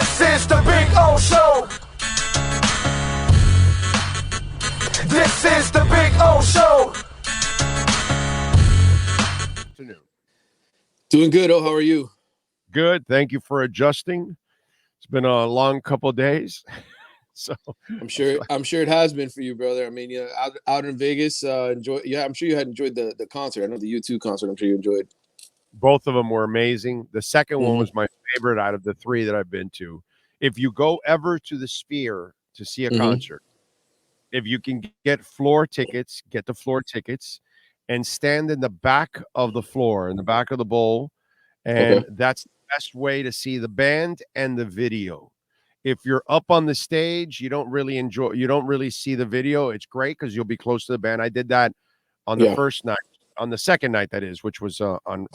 This is the Big O Show. This is the Big O Show. Doing good. Oh, how are you? Good. Thank you for adjusting. It's been a long couple of days. So I'm sure it has been for you, brother. I mean, out in Vegas, I'm sure you had enjoyed the concert. I know the U2 concert. I'm sure you enjoyed. Both of them were amazing. The second one was my favorite out of the three that I've been to. If you go ever to the Sphere to see a concert, if you can get floor tickets, get the floor tickets and stand in the back of the floor, in the back of the bowl. And that's the best way to see the band and the video. If you're up on the stage, you don't really see the video. It's great because you'll be close to the band. I did that on the first night, on the second night, that is, which was on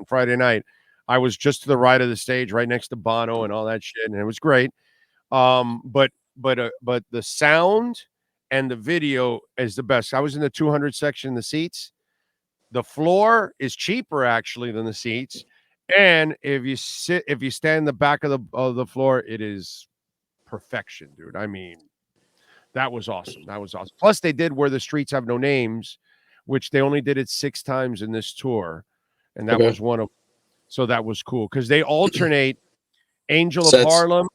Friday night. I was just to the right of the stage, right next to Bono and all that shit, and it was great. But the sound and the video is the best. I was in the 200 section in the seats. The floor is cheaper actually than the seats. And if you stand in the back of the floor, it is perfection, dude. I mean, that was awesome. Plus, they did Where the Streets Have No Names, which they only did it 6 times in this tour, and that was one of. So that was cool because they alternate Angel of Harlem.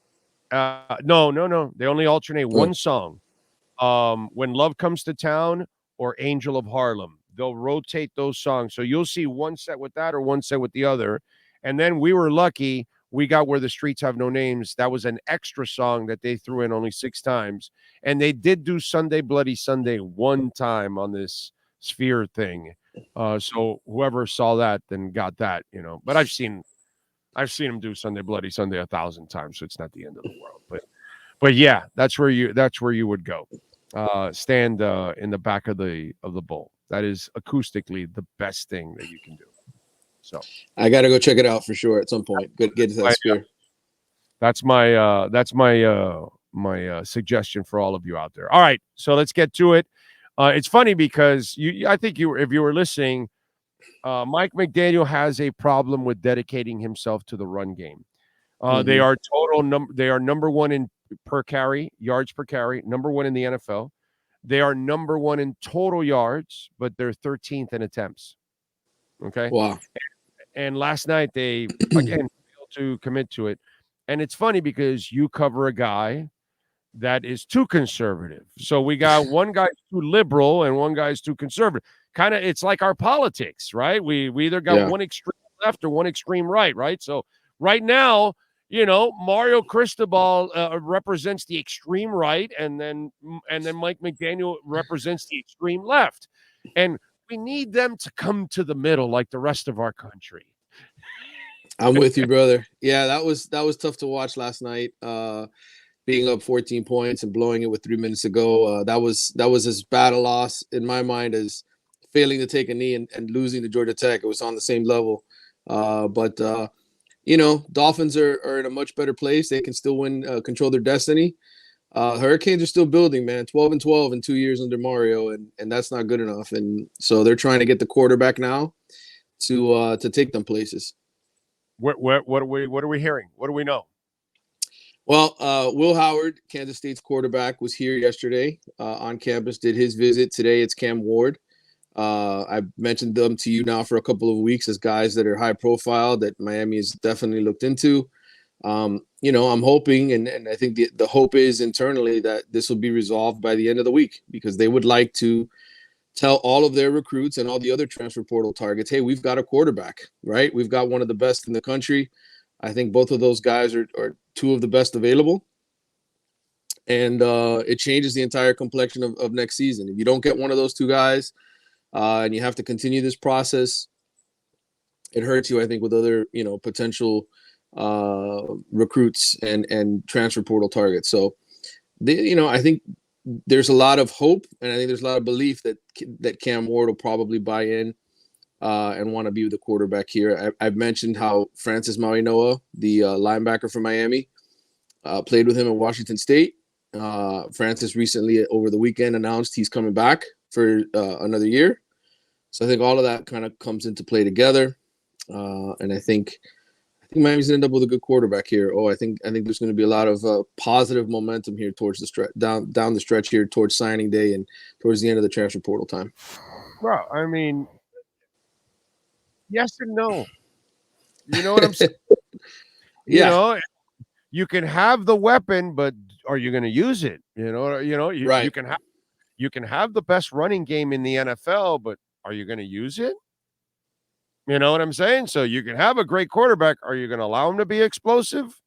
No. They only alternate one song. When Love Comes to Town or Angel of Harlem. They'll rotate those songs. So you'll see one set with that or one set with the other. And then we were lucky. We got Where the Streets Have No Names. That was an extra song that they threw in only 6 times. And they did do Sunday Bloody Sunday one time on this Sphere thing. So whoever saw that then got that, But I've seen them do Sunday Bloody Sunday 1,000 times, so it's not the end of the world. But yeah, that's where you would go. Stand in the back of the bowl. That is acoustically the best thing that you can do. So I got to go check it out for sure at some point. Good, get to that Sphere. That's my suggestion for all of you out there. All right, so let's get to it. It's funny because if you were listening, Mike McDaniel has a problem with dedicating himself to the run game. They are number one in per carry, yards per carry, number one in the NFL. They are number one in total yards, but they're 13th in attempts. Okay. Wow. And last night they again failed to commit to it. And it's funny because you cover a guy that is too conservative. So we got one guy too liberal and one guy's too conservative. Kind of, it's like our politics, right? We either got one extreme left or one extreme right? So right now, Mario Cristobal represents the extreme right, and then Mike McDaniel represents the extreme left. And we need them to come to the middle like the rest of our country. I'm with you, brother. Yeah, that was tough to watch last night. Being up 14 points and blowing it with 3 minutes to go. That was as bad a loss in my mind as failing to take a knee and losing to Georgia Tech. It was on the same level. But Dolphins are in a much better place. They can still win, control their destiny. Hurricanes are still building, man. 12-12 in 2 years under Mario, and that's not good enough. And so they're trying to get the quarterback now to take them places. What are we hearing? What do we know? Well, Will Howard, Kansas State's quarterback, was here yesterday on campus, did his visit. Today it's Cam Ward. I've mentioned them to you now for a couple of weeks as guys that are high profile that Miami has definitely looked into. I'm hoping, and I think the hope is internally that this will be resolved by the end of the week, because they would like to tell all of their recruits and all the other transfer portal targets, hey, we've got a quarterback, right? We've got one of the best in the country. I think both of those guys are two of the best available. And it changes the entire complexion of next season. If you don't get one of those two guys and you have to continue this process, it hurts you, I think, with other, potential recruits and transfer portal targets. So, I think there's a lot of hope, and I think there's a lot of belief that Cam Ward will probably buy in and want to be the quarterback here. I've mentioned how Francis Mauigoa, the linebacker from Miami, played with him at Washington State. Francis recently, over the weekend, announced he's coming back for another year. So I think all of that kind of comes into play together. And I think think Miami's gonna end up with a good quarterback here. I think there's going to be a lot of positive momentum here towards the stretch down the stretch here towards signing day and towards the end of the transfer portal time. Well, I mean, yes and no. You know what I'm saying? You Yeah. know, you can have the weapon, but are you going to use it? Right. You can have the best running game in the NFL, but are you going to use it? You know what I'm saying? So you can have a great quarterback. Are you going to allow him to be explosive,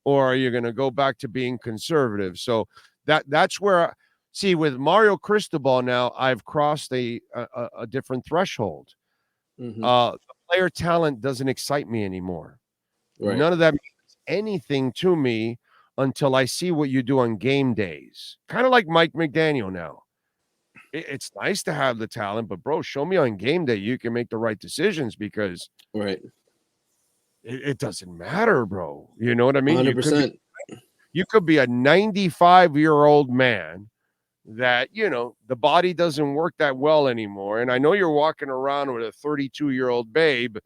or are you going to go back to being conservative? So that's where, see, with Mario Cristobal now, I've crossed a different threshold. Mm-hmm. The player talent doesn't excite me anymore. Right. None of that means anything to me until I see what you do on game days. Kind of like Mike McDaniel now. It's nice to have the talent, but bro, show me on game day you can make the right decisions, because Right. it doesn't matter, bro. You know what I mean? 100%. You could be a 95-year-old man that, the body doesn't work that well anymore. And I know you're walking around with a 32-year-old babe,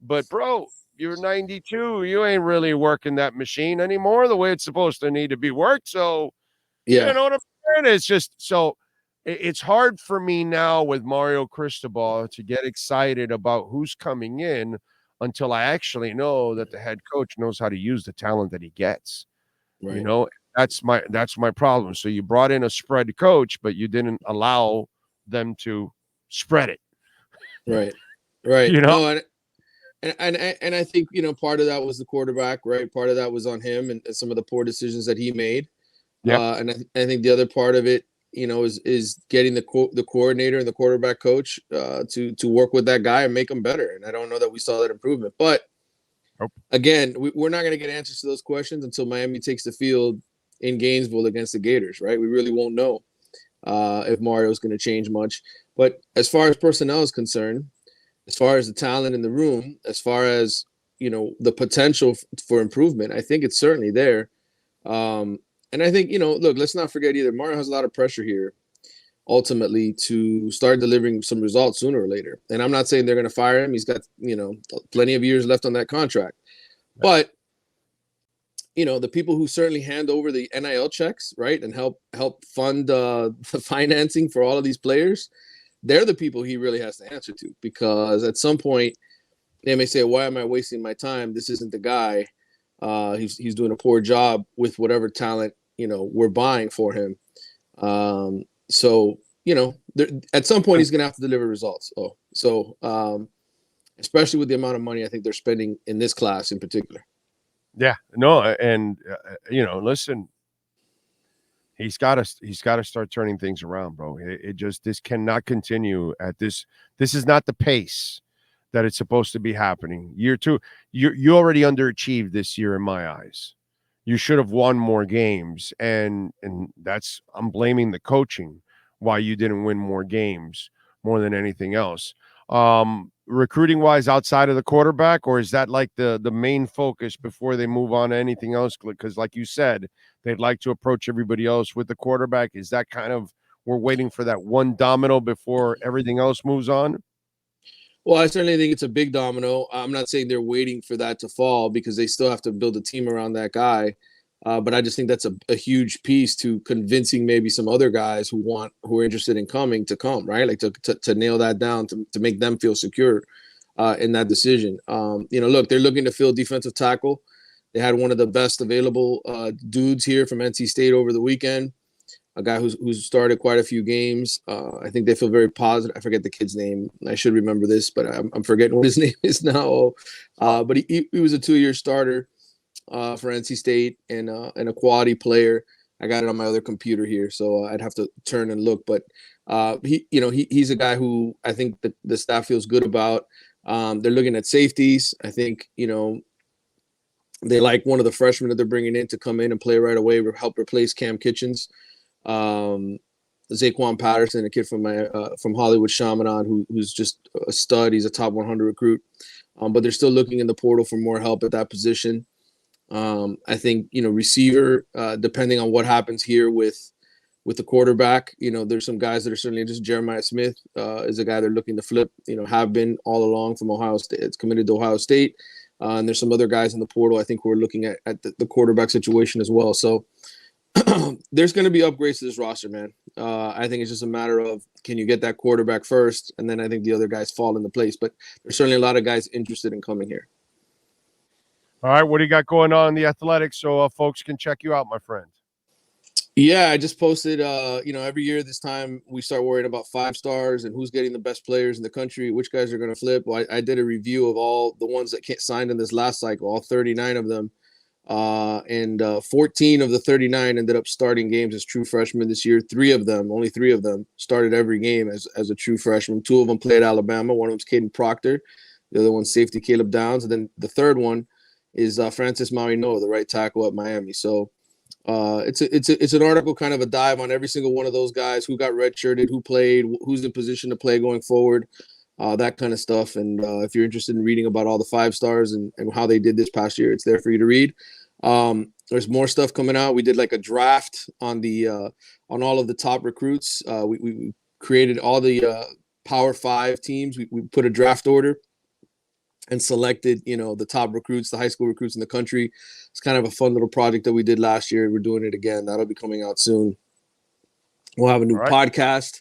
but bro, you're 92. You ain't really working that machine anymore the way it's supposed to need to be worked. So, Yeah. you know what I'm saying? It's just so it's hard for me now with Mario Cristobal to get excited about who's coming in until I actually know that the head coach knows how to use the talent that he gets. Right. That's my problem. So you brought in a spread coach, but you didn't allow them to spread it. Right. Right. You know? No, and I think, part of that was the quarterback, right? Part of that was on him and some of the poor decisions that he made. Yeah. And I think the other part of it, is getting the coordinator and the quarterback coach to work with that guy and make him better. And I don't know that we saw that improvement. But again, we're not going to get answers to those questions until Miami takes the field in Gainesville against the Gators, right? We really won't know if Mario's going to change much. But as far as personnel is concerned, as far as the talent in the room, as far as, the potential for improvement, I think it's certainly there. And I think, look, let's not forget either. Mario has a lot of pressure here, ultimately, to start delivering some results sooner or later. And I'm not saying they're going to fire him. He's got, plenty of years left on that contract. But, the people who certainly hand over the NIL checks, right, and help fund the financing for all of these players, they're the people he really has to answer to. Because at some point, they may say, why am I wasting my time? This isn't the guy. He's doing a poor job with whatever talent we're buying for him. So at some point he's going to have to deliver results. Especially with the amount of money I think they're spending in this class in particular. Yeah, no, and listen, he's got to start turning things around, bro. This cannot continue at this. This is not the pace that it's supposed to be happening. Year two, you already underachieved this year in my eyes. You should have won more games, and that's, I'm blaming the coaching why you didn't win more games more than anything else. Recruiting wise, outside of the quarterback, or is that like the main focus before they move on to anything else? Because like you said, they'd like to approach everybody else with the quarterback. Is that kind of, we're waiting for that one domino before everything else moves on? Well, I certainly think it's a big domino. I'm not saying they're waiting for that to fall, because they still have to build a team around that guy. But I just think that's a huge piece to convincing maybe some other guys who are interested in coming to come, right? Like to nail that down, to make them feel secure in that decision. Look, they're looking to fill defensive tackle. They had one of the best available dudes here from NC State over the weekend, a guy who's started quite a few games. I think they feel very positive. I forget the kid's name. I should remember this, but I'm forgetting what his name is now. But he was a 2-year starter for NC State and a quality player. I got it on my other computer here, so I'd have to turn and look. But he's a guy who I think the staff feels good about. They're looking at safeties. I think they like one of the freshmen that they're bringing in to come in and play right away, help replace Cam Kitchens. Zaquan Patterson, a kid from Hollywood Chaminade, who's just a stud. He's a top 100 recruit. But they're still looking in the portal for more help at that position. I think, receiver, depending on what happens here with the quarterback, there's some guys that are certainly just Jeremiah Smith is a guy they're looking to flip, have been all along from Ohio State. It's committed to Ohio State. And there's some other guys in the portal. I think we're looking at the quarterback situation as well. So there's going to be upgrades to this roster, man. I think it's just a matter of, can you get that quarterback first? And then I think the other guys fall into place. But there's certainly a lot of guys interested in coming here. All right, what do you got going on in the Athletics so folks can check you out, my friend? Yeah, I just posted, every year this time we start worrying about 5 stars and who's getting the best players in the country, which guys are going to flip. Well, I did a review of all the ones that signed in this last cycle, all 39 of them. And 14 of the 39 ended up starting games as true freshmen this year. Only three of them started every game as a true freshman. 2 of them played Alabama. One of them's Caden Proctor. The other one's safety Caleb Downs. And then the third one is Francis Marino, the right tackle at Miami. So it's an article, kind of a dive on every single one of those guys, who got redshirted, who played, who's in position to play going forward, that kind of stuff. And if you're interested in reading about all the 5 stars and how they did this past year, it's there for you to read. There's more stuff coming out. We did like a draft on all of the top recruits. We created all the Power 5 teams. We put a draft order and selected, the top recruits, the high school recruits in the country. It's kind of a fun little project that we did last year. We're doing it again. That'll be coming out soon. We'll have a new podcast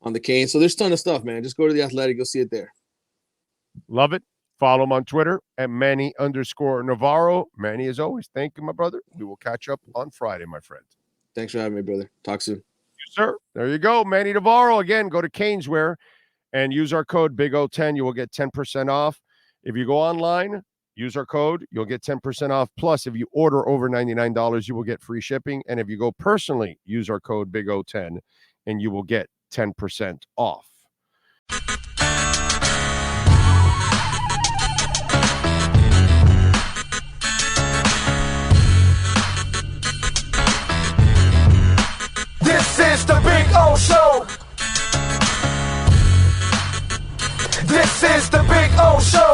on the Cane. So there's a ton of stuff, man. Just go to The Athletic. You'll see it there. Love it. Follow him on Twitter at Manny_Navarro. Manny, as always, thank you, my brother. We will catch up on Friday, my friend. Thanks for having me, brother. Talk soon. Yes, sir. There you go. Manny Navarro. Again, go to Caneswear and use our code BIG010. You will get 10% off. If you go online, use our code, you'll get 10% off. Plus, if you order over $99, you will get free shipping. And if you go personally, use our code BIG010, and you will get 10% off. This is the Big O Show. This is the Big O Show.